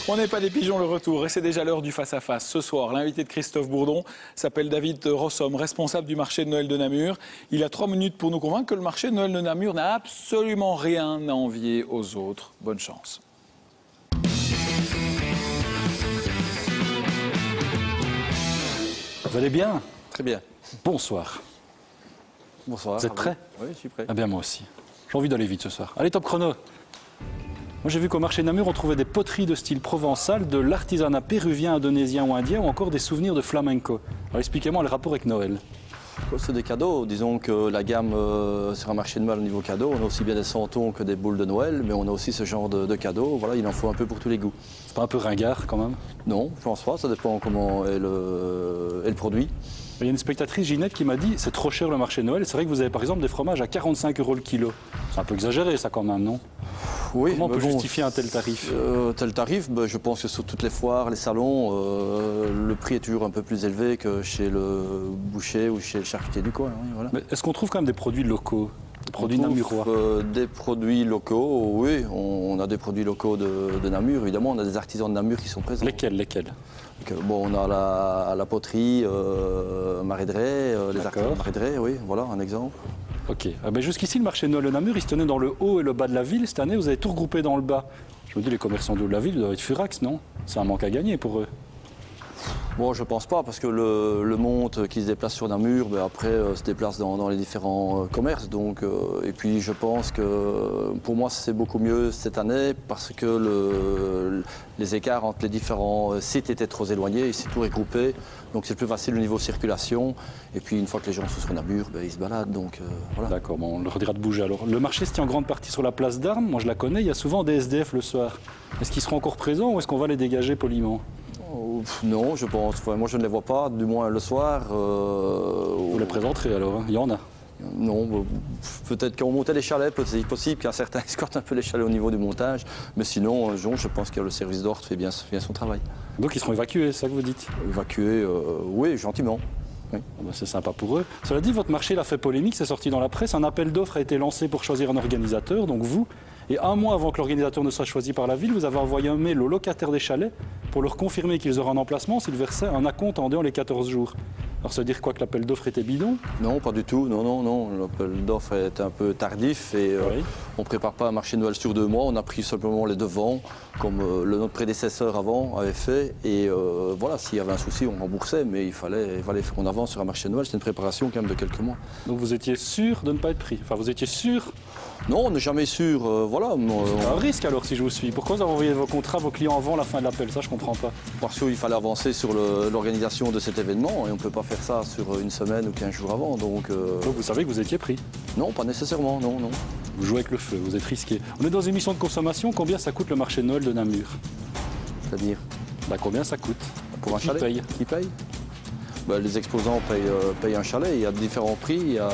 On n'est pas des pigeons, le retour, et c'est déjà l'heure du face-à-face. Ce soir, l'invité de Christophe Bourdon s'appelle David Rossom, responsable du marché de Noël de Namur. Il a 3 minutes pour nous convaincre que le marché de Noël de Namur n'a absolument rien à envier aux autres. Bonne chance. Vous allez bien? Très bien. Bonsoir. Bonsoir. Vous êtes prêts? Oui, je suis prêt. Ah bien, moi aussi. J'ai envie d'aller vite ce soir. Allez, top chrono. Moi, j'ai vu qu'au marché de Namur, on trouvait des poteries de style provençal, de l'artisanat péruvien, indonésien ou indien, ou encore des souvenirs de flamenco. Alors, expliquez-moi le rapport avec Noël. C'est des cadeaux. Disons que la gamme sur un marché de Noël au niveau cadeau, on a aussi bien des santons que des boules de Noël, mais on a aussi ce genre de cadeaux. Voilà, il en faut un peu pour tous les goûts. C'est pas un peu ringard quand même? Non, je pense pas. Ça dépend comment est le produit. Il y a une spectatrice, Ginette, qui m'a dit c'est trop cher le marché de Noël. C'est vrai que vous avez par exemple des fromages à 45 € le kilo. C'est un peu exagéré ça quand même, non? Oui. Comment on peut bon, justifier un tel tarif? Tel tarif, je pense que sur toutes les foires, les salons, le prix est toujours un peu plus élevé que chez le boucher ou chez le charcutier du coin. Hein, voilà. Mais est-ce qu'on trouve quand même des produits locaux? Des produits On trouve, namurois? des produits locaux, oui. On a des produits locaux de Namur, évidemment. On a des artisans de Namur qui sont présents. Lesquels? Donc, bon, on a la poterie Marédret, les artisans Marédret, oui, voilà un exemple. Ok. Jusqu'ici, le marché de Noël de Namur, il se tenait dans le haut et le bas de la ville. Cette année, vous avez tout regroupé dans le bas. Je me dis, les commerçants de la ville doivent être furax, non? C'est un manque à gagner pour eux. Bon, je pense pas, parce que le monde qui se déplace sur Namur, après se déplace dans les différents commerces. Donc, et puis je pense que pour moi c'est beaucoup mieux cette année parce que les écarts entre les différents sites étaient trop éloignés, ici tout regroupé. Donc c'est plus facile au niveau circulation. Et puis une fois que les gens sont sur Namur, ils se baladent. Donc voilà. D'accord, bon, on leur dira de bouger alors. Le marché se tient en grande partie sur la place d'Armes. Moi je la connais, il y a souvent des SDF le soir. Est-ce qu'ils seront encore présents ou est-ce qu'on va les dégager poliment? Non, je pense. Enfin, moi, je ne les vois pas, du moins le soir. Vous les présenterez alors, hein? Il y en a? Non, peut-être qu'on montait les chalets, c'est possible qu'un certain escorte un peu les chalets au niveau du montage. Mais sinon, je pense que le service d'ordre fait bien son travail. Donc ils seront évacués, c'est ça que vous dites? Évacués, oui, gentiment. Oui. C'est sympa pour eux. Cela dit, votre marché l'a fait polémique, c'est sorti dans la presse. Un appel d'offres a été lancé pour choisir un organisateur, donc vous. Et 1 mois avant que l'organisateur ne soit choisi par la ville, vous avez envoyé un mail aux locataires des chalets pour leur confirmer qu'ils auraient un emplacement s'ils versaient un acompte en dehors les 14 jours. Alors ça veut dire quoi, que l'appel d'offres était bidon? Non, pas du tout. Non. L'appel d'offres est un peu tardif et Oui. on ne prépare pas un marché de Noël sur 2 mois. On a pris simplement les devants, comme notre prédécesseur avant avait fait. Et voilà, s'il y avait un souci, on remboursait, mais il fallait faire qu'on avance sur un marché de Noël. C'est une préparation quand même de quelques mois. Donc vous étiez sûr de ne pas être pris? Enfin, vous étiez sûr? Non, on n'est jamais sûr. Voilà. C'est un risque alors si je vous suis. Pourquoi vous avez envoyé vos contrats, vos clients avant la fin de l'appel? Ça, je comprends pas. Parce qu'il fallait avancer sur l'organisation de cet événement et on ne peut pas faire ça sur 1 semaine ou 15 jours avant. Donc vous savez que vous étiez pris? Non, pas nécessairement, non. Vous jouez avec le feu, vous êtes risqué. On est dans une émission de consommation. Combien ça coûte le marché de Noël de Namur? C'est-à-dire Combien ça coûte? pour un Qui chalet paye? Qui paye? Les exposants payent un chalet. Il y a différents prix. Il y a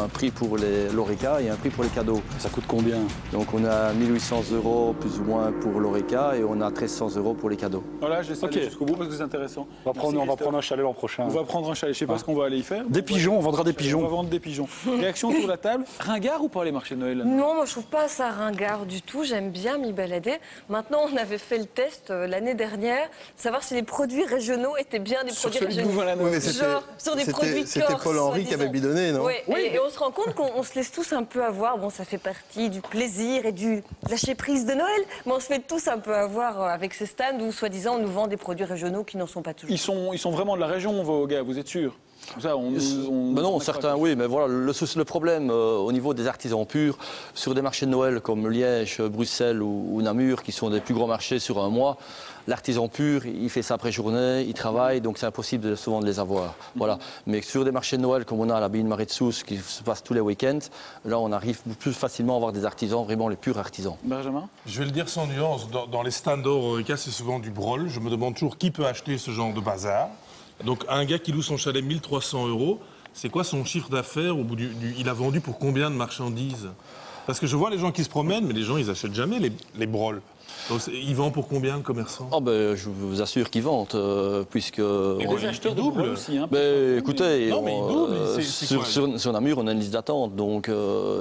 un prix pour l'Oreca et un prix pour les cadeaux. Ça coûte combien? Donc on a 1 800 € plus ou moins pour l'Oreca et on a 1 300 € pour les cadeaux. Voilà, j'essaie d'aller Ok. jusqu'au bout parce que c'est intéressant. On va prendre un chalet l'an prochain. On va prendre un chalet, je sais pas ce qu'on va aller y faire. Des pigeons, on vendra des On va pigeons. vendre des pigeons. Réaction autour de la table, ringard ou pas les marchés de Noël? Non, moi je trouve pas ça ringard du tout. J'aime bien m'y balader. Maintenant, on avait fait le test l'année dernière, savoir si les produits régionaux étaient bien des Sur produits celui de régionaux. Louvain-la-Neuve. Oui, mais Sur des produits c'était corses, Paul Henry qui avait soi-disant. bidonné, non? Oui, et on se rend compte qu'on se laisse tous un peu avoir. Bon, ça fait partie du plaisir et du lâcher prise de Noël, mais on se fait tous un peu avoir avec ces stands où, soi-disant, on nous vend des produits régionaux qui n'en sont pas toujours. Ils sont vraiment de la région, vos gars, vous êtes sûrs? Ça, Non, certains oui, mais voilà, le problème au niveau des artisans purs, sur des marchés de Noël comme Liège, Bruxelles ou Namur, qui sont des plus grands marchés sur 1 mois, l'artisan pur, il fait ça après journée, il travaille, donc c'est impossible souvent de les avoir. Voilà. Mais sur des marchés de Noël comme on a à l'abbaye de Marais de Sousse, qui se passe tous les week-ends, là on arrive plus facilement à avoir des artisans, vraiment les purs artisans. Benjamin? Je vais le dire sans nuance, dans les stands d'Oreca, c'est souvent du brol. Je me demande toujours qui peut acheter ce genre de bazar. Donc un gars qui loue son chalet 1 300 €, c'est quoi son chiffre d'affaires au bout il a vendu pour combien de marchandises? Parce que je vois les gens qui se promènent, mais les gens, ils achètent jamais les broles. Donc, ils vendent pour combien, le commerçant? Oh ben, je vous assure qu'ils vendent, puisque... Et des acheteurs de brol aussi. Hein, Ben, écoutez, Non, mais ils doublent, c'est quoi, sur Namur, on a une liste d'attente, donc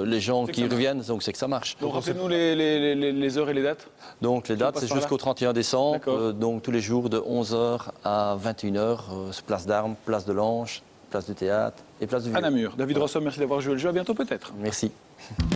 les gens C'est que qui ça marche. reviennent, donc c'est que ça marche. Donc rappelez-nous les heures et les dates. Donc les dates, passe c'est par là. jusqu'au 31 décembre, D'accord. donc tous les jours de 11h à 21h, place d'Armes, place de l'Ange, place du Théâtre et place du À Vieux. Namur. David Rossom, merci d'avoir joué le jeu. À bientôt peut-être. Merci.